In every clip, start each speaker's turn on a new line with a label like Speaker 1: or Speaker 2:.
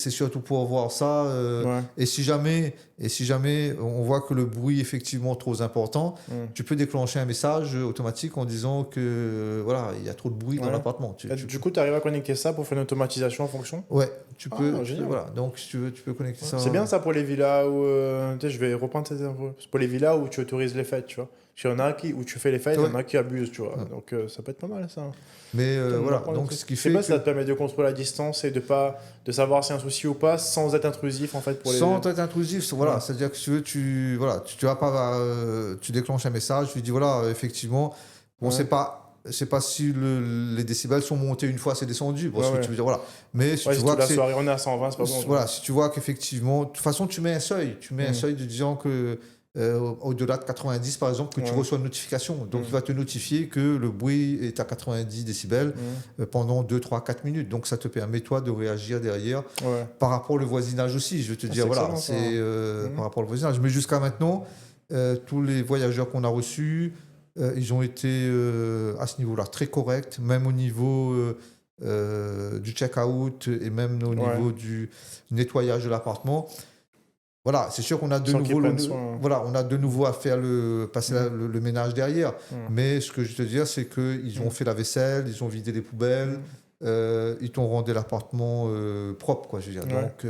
Speaker 1: C'est surtout pour voir ça.
Speaker 2: Ouais.
Speaker 1: Et si jamais on voit que le bruit est effectivement trop important,
Speaker 2: Mm.
Speaker 1: tu peux déclencher un message automatique en disant que voilà, il y a trop de bruit dans
Speaker 2: Ouais.
Speaker 1: l'appartement.
Speaker 2: Et du coup, tu arrives à connecter ça pour faire une automatisation en fonction?
Speaker 1: Ouais,
Speaker 2: Ah, génial.
Speaker 1: voilà. Donc si tu veux, tu peux connecter
Speaker 2: Ouais.
Speaker 1: ça.
Speaker 2: C'est bien ça pour les villas où. Tu sais, je vais reprendre cette info. C'est pour les villas où tu autorises les fêtes, tu vois. Parce qu'il y en a qui, où tu fais les fêtes, il y
Speaker 1: Ouais.
Speaker 2: en a qui abusent, tu vois.
Speaker 1: Ouais.
Speaker 2: Donc ça peut être pas mal ça.
Speaker 1: Mais
Speaker 2: Putain, on
Speaker 1: voilà,
Speaker 2: apprend des
Speaker 1: donc
Speaker 2: trucs.
Speaker 1: ce qui
Speaker 2: Je sais
Speaker 1: fait
Speaker 2: pas si ça te
Speaker 1: que
Speaker 2: permet de contrôler la distance et de savoir si y a un souci ou pas sans être intrusif en fait pour les.
Speaker 1: sans être intrusif, voilà,
Speaker 2: Ouais.
Speaker 1: c'est-à-dire que si tu veux, voilà, tu vas pas, tu déclenches un message, tu dis voilà, effectivement, bon,
Speaker 2: Ouais.
Speaker 1: c'est pas si les décibels sont montés une fois, c'est descendu, bon,
Speaker 2: Ouais,
Speaker 1: ce que
Speaker 2: ouais.
Speaker 1: tu veux dire, voilà. Mais si
Speaker 2: Ouais,
Speaker 1: tu
Speaker 2: si
Speaker 1: vois
Speaker 2: toute
Speaker 1: que
Speaker 2: la
Speaker 1: c'est,
Speaker 2: soirée on est à 120, c'est pas bon, tu vois.
Speaker 1: voilà, si tu vois qu'effectivement, de toute façon, tu mets un
Speaker 2: Mm.
Speaker 1: seuil de disant que au-delà de 90, par exemple, que tu
Speaker 2: Ouais.
Speaker 1: reçois une notification. Donc, il
Speaker 2: Mm.
Speaker 1: va te notifier que le bruit est à 90 décibels
Speaker 2: Mm.
Speaker 1: pendant 2, 3, 4 minutes. Donc, ça te permet, toi, de réagir derrière
Speaker 2: Ouais.
Speaker 1: par rapport au voisinage aussi. Je vais te
Speaker 2: Ah,
Speaker 1: dire,
Speaker 2: c'est
Speaker 1: voilà,
Speaker 2: excellent ça.
Speaker 1: c'est
Speaker 2: Mm.
Speaker 1: par rapport au voisinage. Mais jusqu'à maintenant, tous les voyageurs qu'on a reçus, ils ont été à ce niveau-là très corrects, même au niveau du check-out et même au
Speaker 2: Ouais.
Speaker 1: niveau du nettoyage de l'appartement. Voilà, c'est sûr qu'on a de
Speaker 2: Sans qu'ils
Speaker 1: nouveau
Speaker 2: prennent soin.
Speaker 1: voilà, on a de nouveau à faire passer
Speaker 2: Mm.
Speaker 1: le ménage derrière.
Speaker 2: Mm.
Speaker 1: Mais ce que je veux te dire, c'est qu'ils ont
Speaker 2: Mm.
Speaker 1: fait la vaisselle, ils ont vidé les poubelles,
Speaker 2: Mm.
Speaker 1: ils t'ont rendu l'appartement propre, quoi, je veux dire.
Speaker 2: Ouais.
Speaker 1: Donc,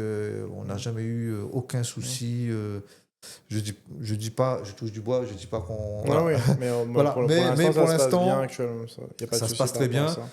Speaker 1: on n'a jamais eu aucun
Speaker 2: Mm.
Speaker 1: souci. Je dis pas, je touche du bois, je dis pas qu'on.
Speaker 2: Ah
Speaker 1: Voilà.
Speaker 2: oui, mais
Speaker 1: Voilà.
Speaker 2: pour
Speaker 1: Mais
Speaker 2: l'instant,
Speaker 1: pour
Speaker 2: ça se passe bien
Speaker 1: actuellement,
Speaker 2: actuellement. Il n'y a pas de
Speaker 1: ça se
Speaker 2: souci
Speaker 1: passe
Speaker 2: par
Speaker 1: très
Speaker 2: rapport à
Speaker 1: bien.
Speaker 2: ça.